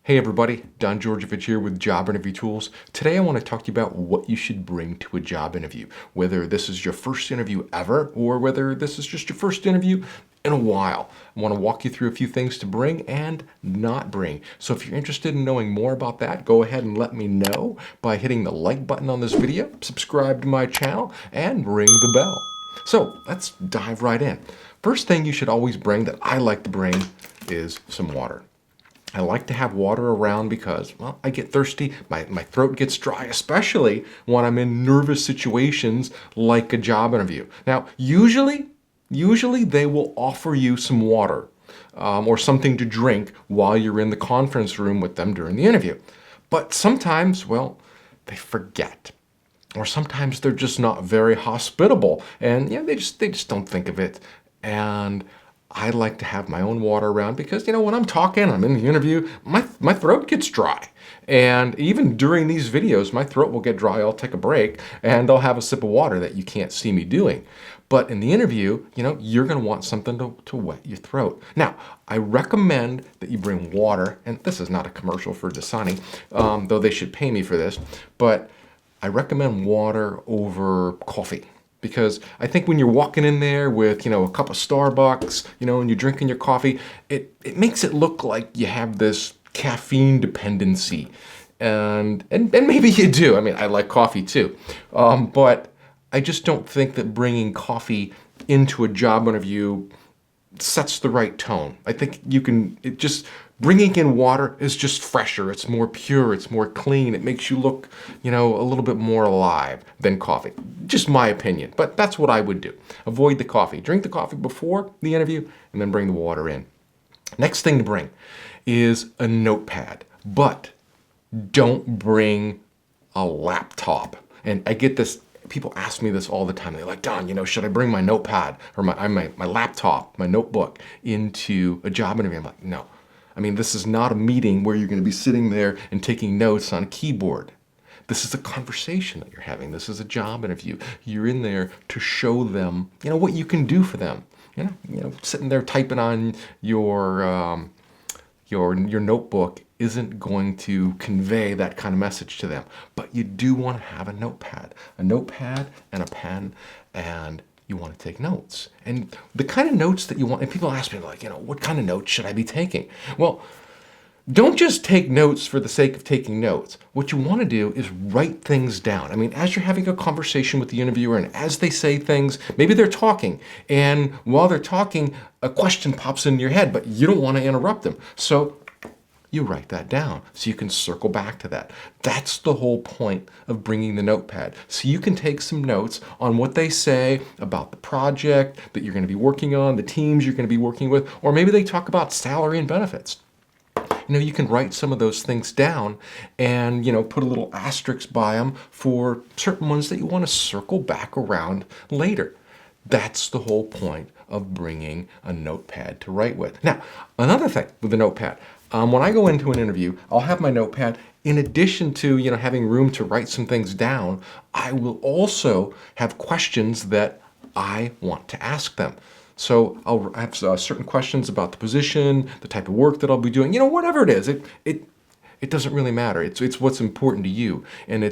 Hey everybody, Don Georgievich here with Job Interview Tools. Today I want to talk to you about what you should bring to a job interview, whether this is your first interview ever or whether this is just your first interview in a while. I want to walk you through a few things to bring and not bring. So if you're interested in knowing more about that, go ahead and let me know by hitting the like button on this video, subscribe to my channel, and ring the bell. So let's dive right in. First thing you should always bring that I like to bring is some water. I like to have water around because, well, I get thirsty, my throat gets dry, especially when I'm in nervous situations like a job interview. Now, usually they will offer you some water or something to drink while you're in the conference room with them during the interview. But sometimes, well, they forget. Or sometimes they're just not very hospitable and they just don't think of it. And I like to have my own water around because, when I'm talking, I'm in the interview, my throat gets dry. And even during these videos, my throat will get dry. I'll take a break and I'll have a sip of water that you can't see me doing. But in the interview, you're going to want something to wet your throat. Now, I recommend that you bring water, and this is not a commercial for Dasani, though they should pay me for this, but I recommend water over coffee. Because I think when you're walking in there with, a cup of Starbucks, and you're drinking your coffee, it makes it look like you have this caffeine dependency. And maybe you do. I mean, I like coffee too. But I just don't think that bringing coffee into a job interview sets the right tone. I think bringing in water is just fresher. It's more pure. It's more clean. It makes you look, a little bit more alive than coffee. Just my opinion, but that's what I would do. Avoid the coffee. Drink the coffee before the interview and then bring the water in. Next thing to bring is a notepad, but don't bring a laptop. And I get this. People ask me this all the time. They're like, Don, should I bring my notepad or my laptop, my notebook into a job interview? I'm like, no. I mean, this is not a meeting where you're going to be sitting there and taking notes on a keyboard. This is a conversation that you're having. This is a job interview. You're in there to show them, what you can do for them. Sitting there typing on your notebook isn't going to convey that kind of message to them. But you do want to have a notepad and a pen, and you want to take notes. And the kind of notes that you want, and people ask me like, what kind of notes should I be taking? Well, don't just take notes for the sake of taking notes. What you want to do is write things down. I mean, as you're having a conversation with the interviewer and as they say things, maybe they're talking, and while they're talking, a question pops into your head, but you don't want to interrupt them. So you write that down so you can circle back to that. That's the whole point of bringing the notepad. So you can take some notes on what they say about the project that you're going to be working on, the teams you're going to be working with, or maybe they talk about salary and benefits. You can write some of those things down and, put a little asterisk by them for certain ones that you want to circle back around later. That's the whole point of bringing a notepad to write with. Now, another thing with the notepad, when I go into an interview, I'll have my notepad. In addition to, having room to write some things down, I will also have questions that I want to ask them. So I'll have certain questions about the position, the type of work that I'll be doing, whatever it is. It doesn't really matter. It's what's important to you. And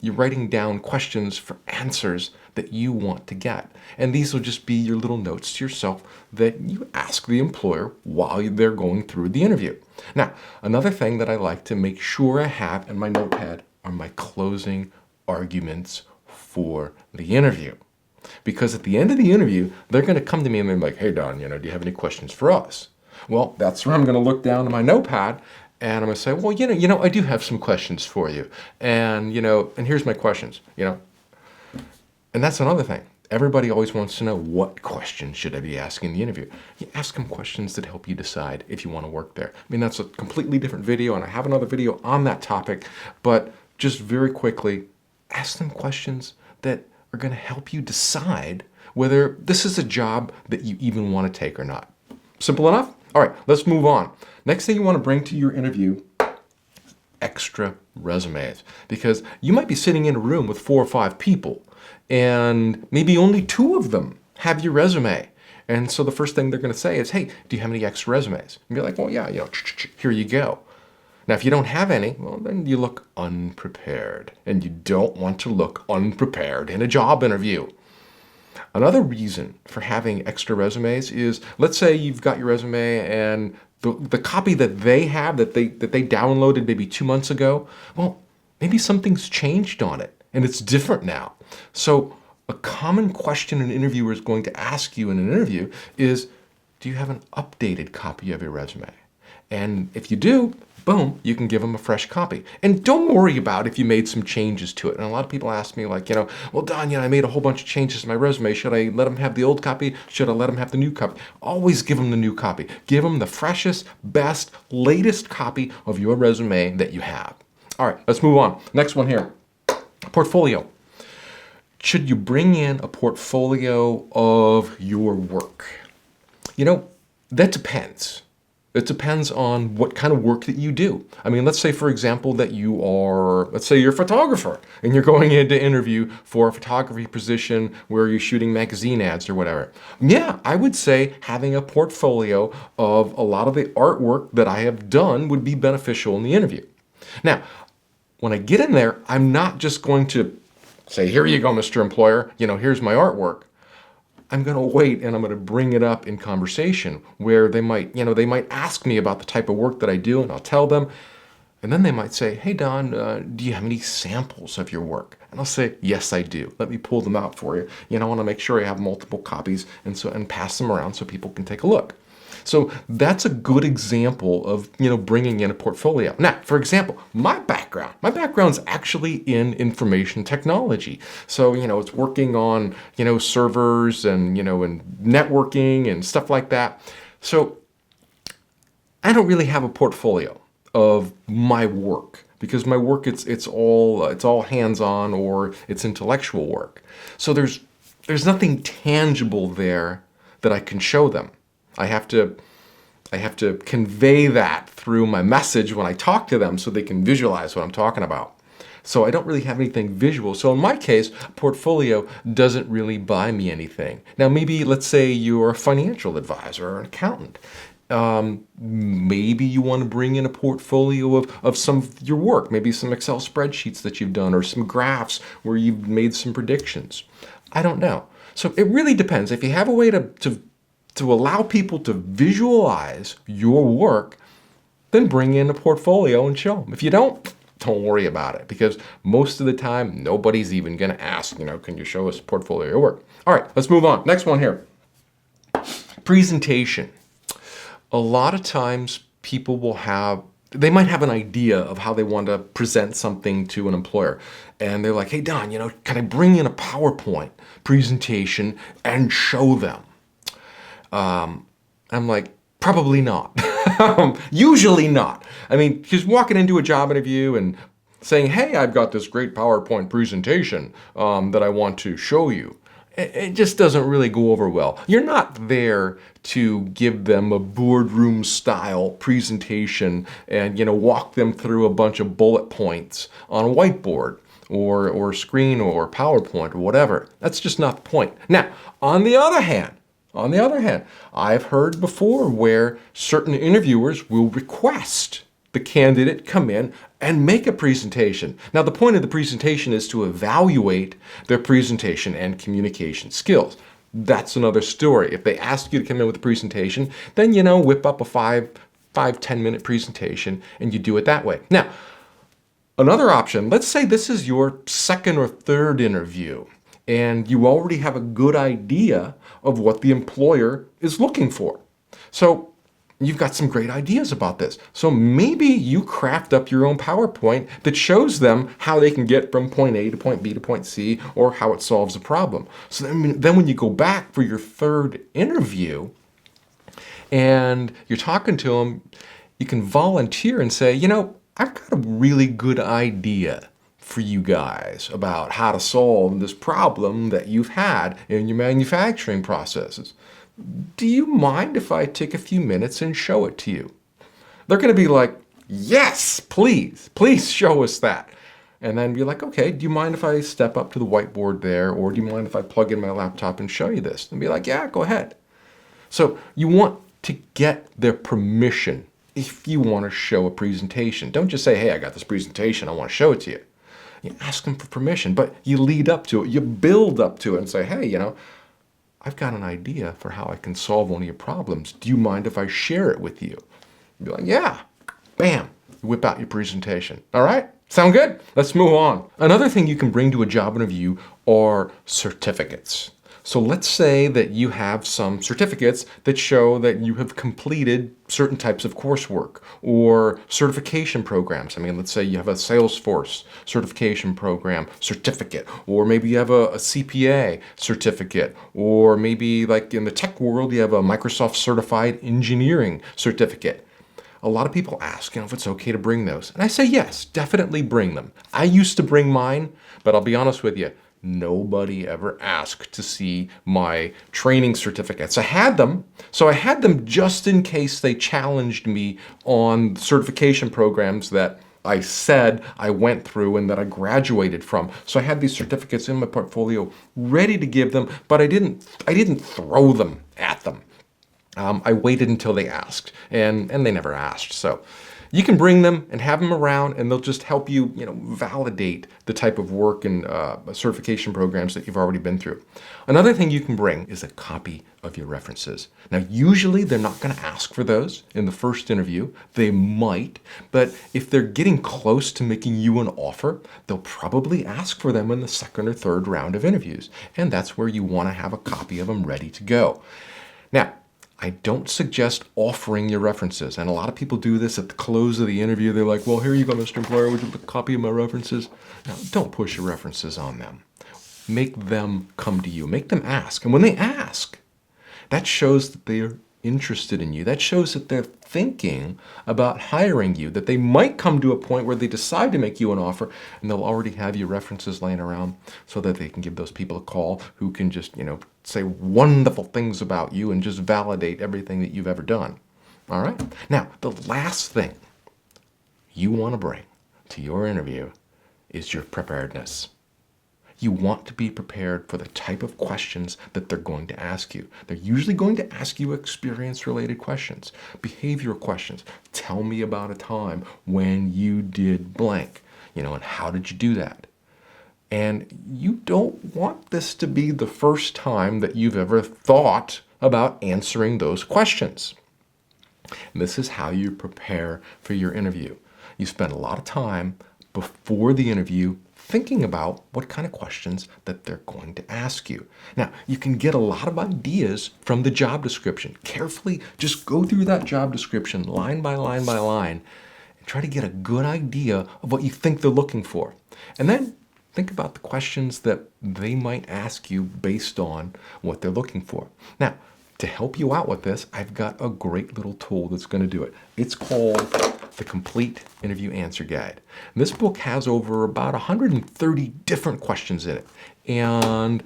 you're writing down questions for answers that you want to get. And these will just be your little notes to yourself that you ask the employer while they're going through the interview. Now, another thing that I like to make sure I have in my notepad are my closing arguments for the interview. Because at the end of the interview, they're going to come to me and they're like, hey, Don, do you have any questions for us? Well, that's where I'm going to look down at my notepad and I'm going to say, well, I do have some questions for you. And, and here's my questions, And that's another thing. Everybody always wants to know, what questions should I be asking in the interview? You ask them questions that help you decide if you want to work there. I mean, that's a completely different video, and I have another video on that topic. But just very quickly, ask them questions that are going to help you decide whether this is a job that you even want to take or not. Simple enough? All right, let's move on. Next thing you want to bring to your interview, extra resumes. Because you might be sitting in a room with 4 or 5 people, and maybe only 2 of them have your resume. And so the first thing they're going to say is, hey, do you have any extra resumes? And you're like, well, yeah, here you go. Now, if you don't have any, well, then you look unprepared. And you don't want to look unprepared in a job interview. Another reason for having extra resumes is, let's say you've got your resume and the copy that they have, that they downloaded maybe 2 months ago, well, maybe something's changed on it and it's different now. So a common question an interviewer is going to ask you in an interview is, do you have an updated copy of your resume? And if you do, boom, you can give them a fresh copy. And don't worry about if you made some changes to it. And a lot of people ask me like, well, Don, I made a whole bunch of changes to my resume. Should I let them have the old copy? Should I let them have the new copy? Always give them the new copy. Give them the freshest, best, latest copy of your resume that you have. All right, let's move on. Next one here, portfolio. Should you bring in a portfolio of your work? That depends. It depends on what kind of work that you do. I mean, let's say, for example, that you're a photographer and you're going in to interview for a photography position where you're shooting magazine ads or whatever. Yeah, I would say having a portfolio of a lot of the artwork that I have done would be beneficial in the interview. Now, when I get in there, I'm not just going to say, here you go, Mr. Employer, here's my artwork. I'm going to wait and I'm going to bring it up in conversation where they might ask me about the type of work that I do and I'll tell them. And then they might say, hey, Don, do you have any samples of your work? And I'll say, yes, I do. Let me pull them out for you. I want to make sure I have multiple copies and pass them around so people can take a look. So that's a good example of, bringing in a portfolio. Now, for example, my background's actually in information technology. So, it's working on, servers and, and networking and stuff like that. So I don't really have a portfolio of my work because my work, it's all hands-on or it's intellectual work. So there's nothing tangible there that I can show them. I have to convey that through my message when I talk to them so they can visualize what I'm talking about. So I don't really have anything visual. So in my case, portfolio doesn't really buy me anything. Now, maybe let's say you're a financial advisor or an accountant. Maybe you want to bring in a portfolio of some of your work, maybe some Excel spreadsheets that you've done or some graphs where you've made some predictions. I don't know. So it really depends. If you have a way to allow people to visualize your work, then bring in a portfolio and show them. If you don't worry about it because most of the time, nobody's even going to ask, can you show us a portfolio of your work? All right, let's move on. Next one here. Presentation. A lot of times people they might have an idea of how they want to present something to an employer. And they're like, hey, Don, can I bring in a PowerPoint presentation and show them? I'm like, probably not. Usually not. I mean, just walking into a job interview and saying, hey, I've got this great PowerPoint presentation that I want to show you. It just doesn't really go over well. You're not there to give them a boardroom style presentation and, walk them through a bunch of bullet points on a whiteboard or screen or PowerPoint or whatever. That's just not the point. Now, on the other hand, I've heard before where certain interviewers will request the candidate come in and make a presentation. Now, the point of the presentation is to evaluate their presentation and communication skills. That's another story. If they ask you to come in with a presentation, then, whip up a 5-10 minute presentation and you do it that way. Now, another option, let's say this is your second or third interview and you already have a good idea of what the employer is looking for. So you've got some great ideas about this. So maybe you craft up your own PowerPoint that shows them how they can get from point A to point B to point C or how it solves a problem. So then when you go back for your third interview and you're talking to them, you can volunteer and say, I've got a really good idea for you guys about how to solve this problem that you've had in your manufacturing processes. Do you mind if I take a few minutes and show it to you? They're going to be like, yes, please show us that. And then be like, okay, do you mind if I step up to the whiteboard there? Or do you mind if I plug in my laptop and show you this? And be like, yeah, go ahead. So you want to get their permission if you want to show a presentation. Don't just say, hey, I got this presentation, I want to show it to you. You ask them for permission, but you lead up to it, you build up to it and say, hey, I've got an idea for how I can solve one of your problems. Do you mind if I share it with you? You'd be like, yeah, bam, whip out your presentation. All right, sound good? Let's move on. Another thing you can bring to a job interview are certificates. So let's say that you have some certificates that show that you have completed certain types of coursework or certification programs. I mean, let's say you have a Salesforce certification program certificate, or maybe you have a CPA certificate, or maybe like in the tech world, you have a Microsoft certified engineering certificate. A lot of people ask, if it's okay to bring those. And I say, yes, definitely bring them. I used to bring mine, but I'll be honest with you, nobody ever asked to see my training certificates. I had them, so I had them just in case they challenged me on certification programs that I said I went through and that I graduated from. So I had these certificates in my portfolio ready to give them, but I didn't throw them at them. I waited until they asked, and they never asked. So you can bring them and have them around, and they'll just help you, validate the type of work and certification programs that you've already been through. Another thing you can bring is a copy of your references. Now, usually they're not going to ask for those in the first interview. They might, but if they're getting close to making you an offer, they'll probably ask for them in the second or third round of interviews, and that's where you want to have a copy of them ready to go. Now, I don't suggest offering your references. And a lot of people do this at the close of the interview. They're like, well, here you go, Mr. Employer. Would you like a copy of my references? Now, don't push your references on them. Make them come to you. Make them ask. And when they ask, that shows that they are interested in you. That shows that they're thinking about hiring you, that they might come to a point where they decide to make you an offer and they'll already have your references laying around so that they can give those people a call who can just, say wonderful things about you and just validate everything that you've ever done. All right? Now, the last thing you want to bring to your interview is your preparedness. You want to be prepared for the type of questions that they're going to ask you. They're usually going to ask you experience-related questions, behavioral questions. Tell me about a time when you did blank, and how did you do that? And you don't want this to be the first time that you've ever thought about answering those questions. And this is how you prepare for your interview. You spend a lot of time before the interview thinking about what kind of questions that they're going to ask you. Now, you can get a lot of ideas from the job description. Carefully just go through that job description line by line by line and try to get a good idea of what you think they're looking for. And then think about the questions that they might ask you based on what they're looking for. Now, to help you out with this, I've got a great little tool that's going to do it. It's called the Complete Interview Answer Guide. And this book has over about 130 different questions in it. And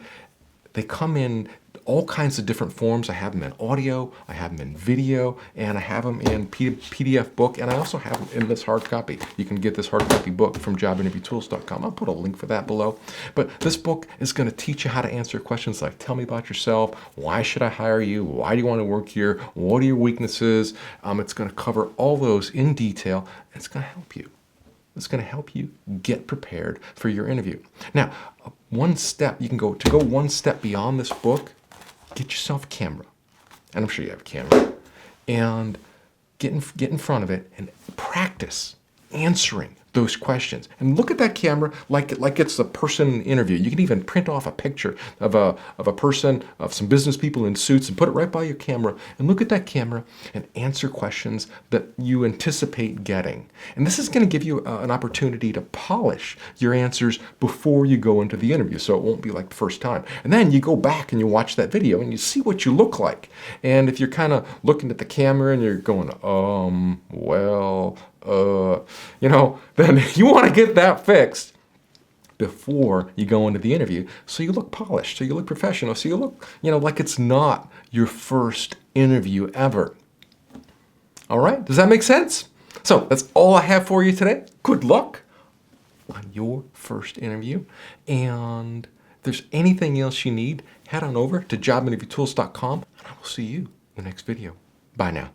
they come in all kinds of different forms. I have them in audio, I have them in video, and I have them in PDF book, and I also have them in this hard copy. You can get this hard copy book from jobinterviewtools.com. I'll put a link for that below. But this book is going to teach you how to answer questions like, tell me about yourself, why should I hire you, why do you want to work here, what are your weaknesses? It's going to cover all those in detail, and it's going to help you. It's going to help you get prepared for your interview. Now, one step, you can go one step beyond this book. Get yourself a camera, and I'm sure you have a camera, and get in front of it and practice answering those questions. And look at that camera like it's a person interview. You can even print off a picture of a person, of some business people in suits, and put it right by your camera, and look at that camera and answer questions that you anticipate getting. And this is going to give you an opportunity to polish your answers before you go into the interview, so it won't be like the first time. And then you go back and you watch that video and you see what you look like. And if you're kind of looking at the camera and you're going, well, then you want to get that fixed before you go into the interview, so you look polished, so you look professional, so you look, like it's not your first interview ever. All right, does that make sense? So that's all I have for you today. Good luck on your first interview, and if there's anything else you need, head on over to jobinterviewtools.com, and I will see you in the next video. Bye now.